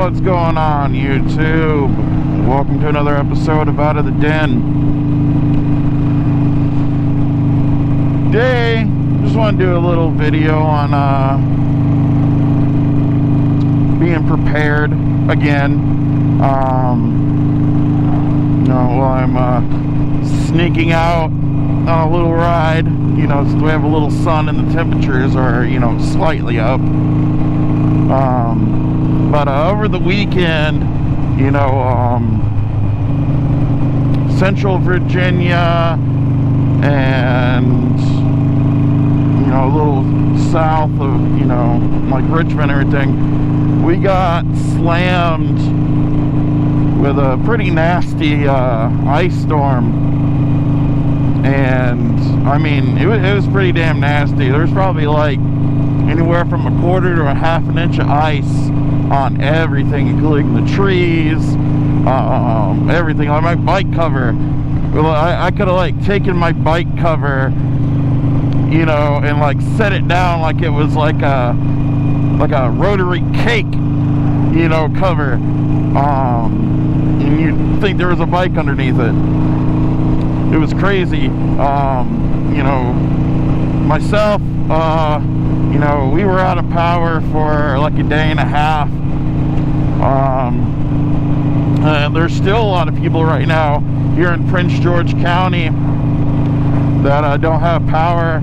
What's going on, YouTube? Welcome to another episode of Out of the Den. Today, just want to do a little video on being prepared again. While I'm sneaking out on a little ride, so we have a little sun and the temperatures are, slightly up. But over the weekend, Central Virginia and, a little south of, like Richmond and everything, we got slammed with a pretty nasty ice storm. And, I mean, it was pretty damn nasty. There's probably like anywhere from a quarter to a half an inch of ice on everything, including the trees, everything. Like my bike cover, well, I could have like taken my bike cover, and like set it down like it was like a rotary cake, cover, and you'd think there was a bike underneath it. It was crazy. Myself, we were out of power for like a day and a half. And there's still a lot of people right now here in Prince George County that don't have power.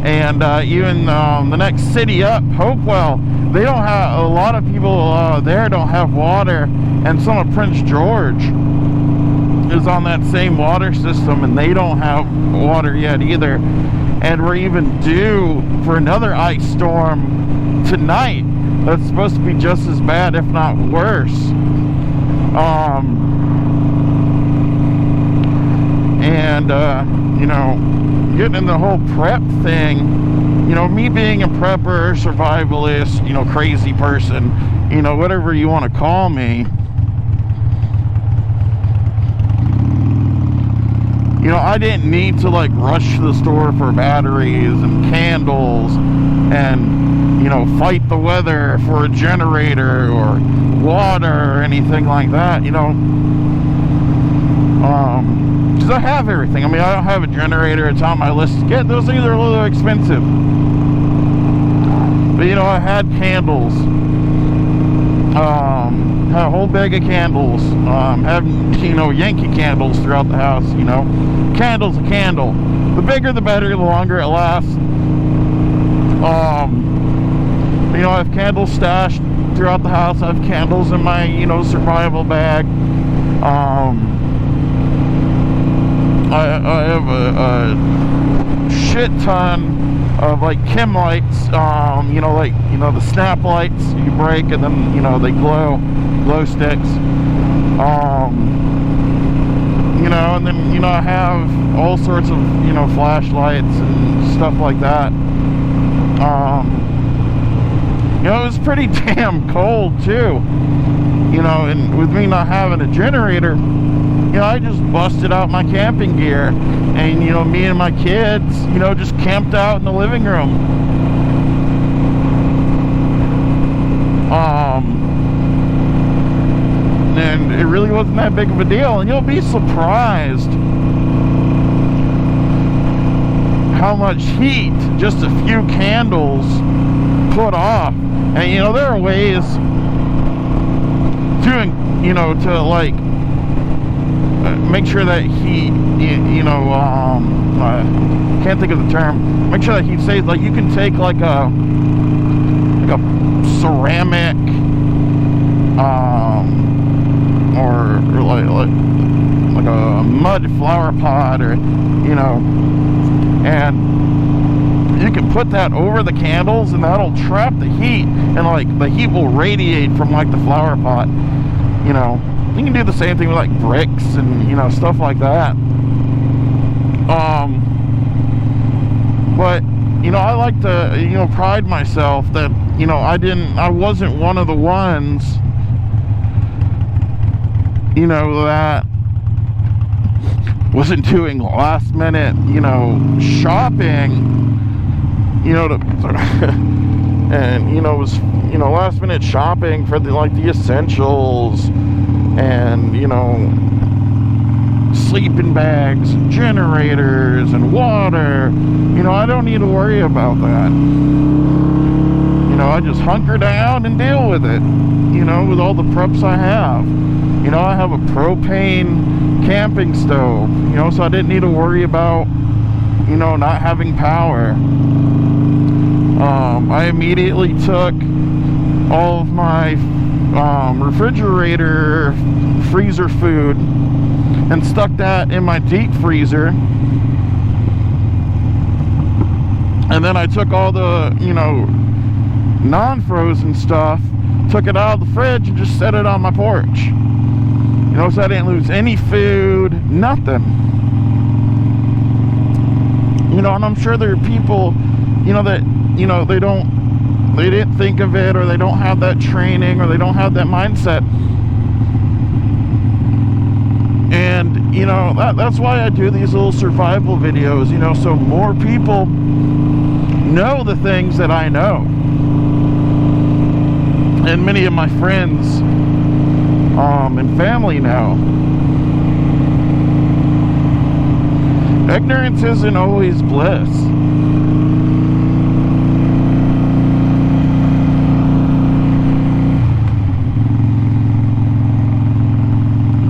And even the next city up, Hopewell, they don't have, a lot of people there don't have water. And some of Prince George is on that same water system, and they don't have water yet either. And we're even due for another ice storm tonight that's supposed to be just as bad, if not worse. Getting in the whole prep thing, me being a prepper, survivalist, crazy person, whatever you want to call me, I didn't need to like rush to the store for batteries and candles and, fight the weather for a generator or water or anything like that, because I have everything. I mean, I don't have a generator. It's on my list to get. Those things are a little expensive. But, I had candles. Had a whole bag of candles. Have, Yankee candles throughout the house, Candle's a candle. The bigger the better, the longer it lasts. I have candles stashed throughout the house. I have candles in my, survival bag. I have a shit ton of like chem lights, the snap lights you break and then, they glow sticks. And then, I have all sorts of, flashlights and stuff like that. It was pretty damn cold too, and with me not having a generator, I just busted out my camping gear and, me and my kids, just camped out in the living room. And it really wasn't that big of a deal, and you'll be surprised how much heat just a few candles put off. And there are ways to like make sure that heat, I can't think of the term, make sure that heat stays, like you can take like a like a ceramic, or like a mud flower pot, or and you can put that over the candles, and that'll trap the heat, and like the heat will radiate from like the flower pot. You can do the same thing with like bricks and stuff like that. But I like to pride myself that I wasn't one of the ones that wasn't doing last minute shopping and was last minute shopping for the essentials, and sleeping bags, generators, and water. I don't need to worry about that. I just hunker down and deal with it, with all the preps I have. I have a propane camping stove, so I didn't need to worry about, not having power. I immediately took all of my refrigerator, freezer food and stuck that in my deep freezer. And then I took all the, non-frozen stuff, took it out of the fridge and just set it on my porch. So I didn't lose any food, nothing. And I'm sure there are people, that, they didn't think of it, or they don't have that training, or they don't have that mindset. And, that's why I do these little survival videos, so more people know the things that I know. And many of my friends and family know. Ignorance isn't always bliss.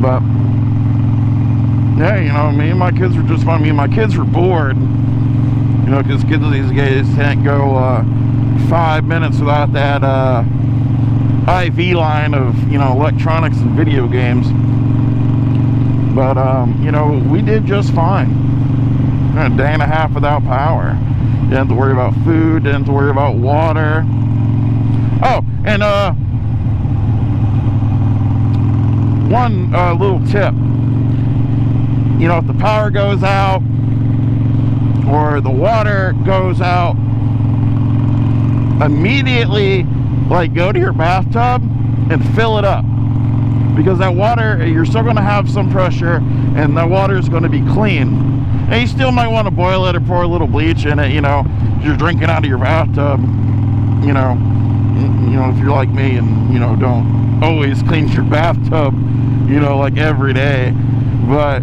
But yeah, me and my kids were just fun. Me and my kids were bored, because kids these days can't go 5 minutes without that IV line of electronics and video games. But we did just fine. A day and a half without power. Didn't have to worry about food, didn't have to worry about water. Oh, and one little tip. If the power goes out or the water goes out, immediately go to your bathtub and fill it up, because that water, you're still going to have some pressure, and that water is going to be clean. And you still might want to boil it or pour a little bleach in it, if you're drinking out of your bathtub. If you're like me and don't always clean your bathtub every day. But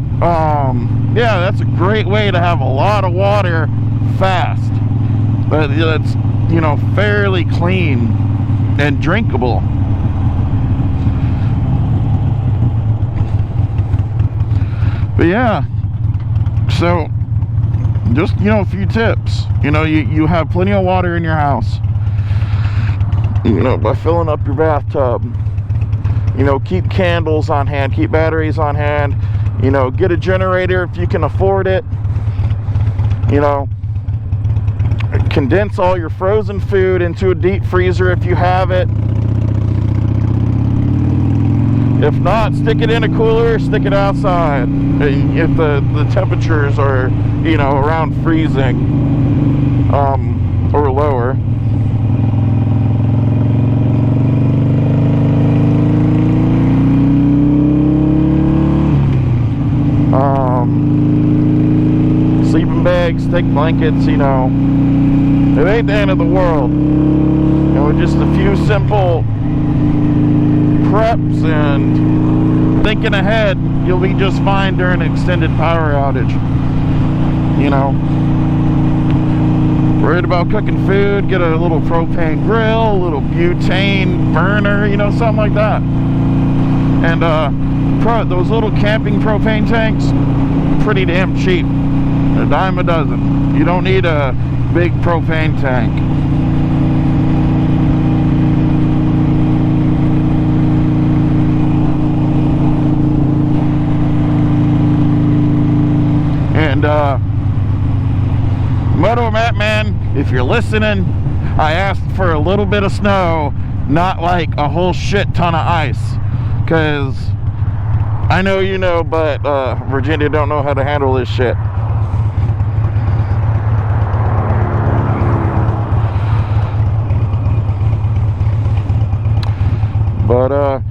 yeah, that's a great way to have a lot of water fast, but that's fairly clean and drinkable. But yeah, so just a few tips. You have plenty of water in your house, by filling up your bathtub. Keep candles on hand, keep batteries on hand. Get a generator if you can afford it. Condense all your frozen food into a deep freezer if you have it. If not, stick it in a cooler, stick it outside if the temperatures are around freezing or lower. Sleeping bags, thick blankets, it ain't the end of the world. With just a few simple preps and thinking ahead, you'll be just fine during an extended power outage. Worried about cooking food, get a little propane grill, a little butane burner, something like that. And those little camping propane tanks, pretty damn cheap. A dime a dozen. You don't need a big propane tank. if you're listening, I asked for a little bit of snow, not like a whole shit ton of ice, because I know you know, but Virginia don't know how to handle this shit. But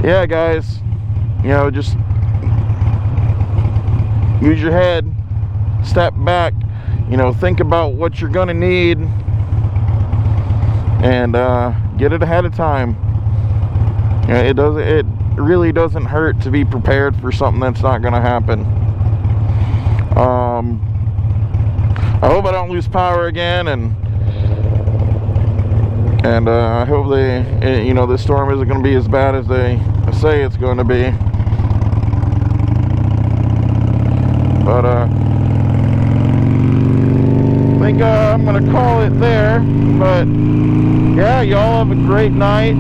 yeah, guys, you know, just use your head, step back, you know, think about what you're gonna need, and get it ahead of time. You know, it really doesn't hurt to be prepared for something that's not gonna happen. I hope I don't lose power again, and I hope you know, this storm isn't going to be as bad as they say it's going to be. But I think I'm going to call it there. But yeah, y'all have a great night.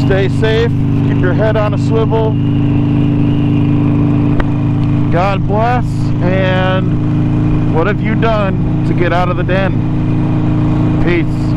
Stay safe. Keep your head on a swivel. God bless. And what have you done to get out of the den? Peace.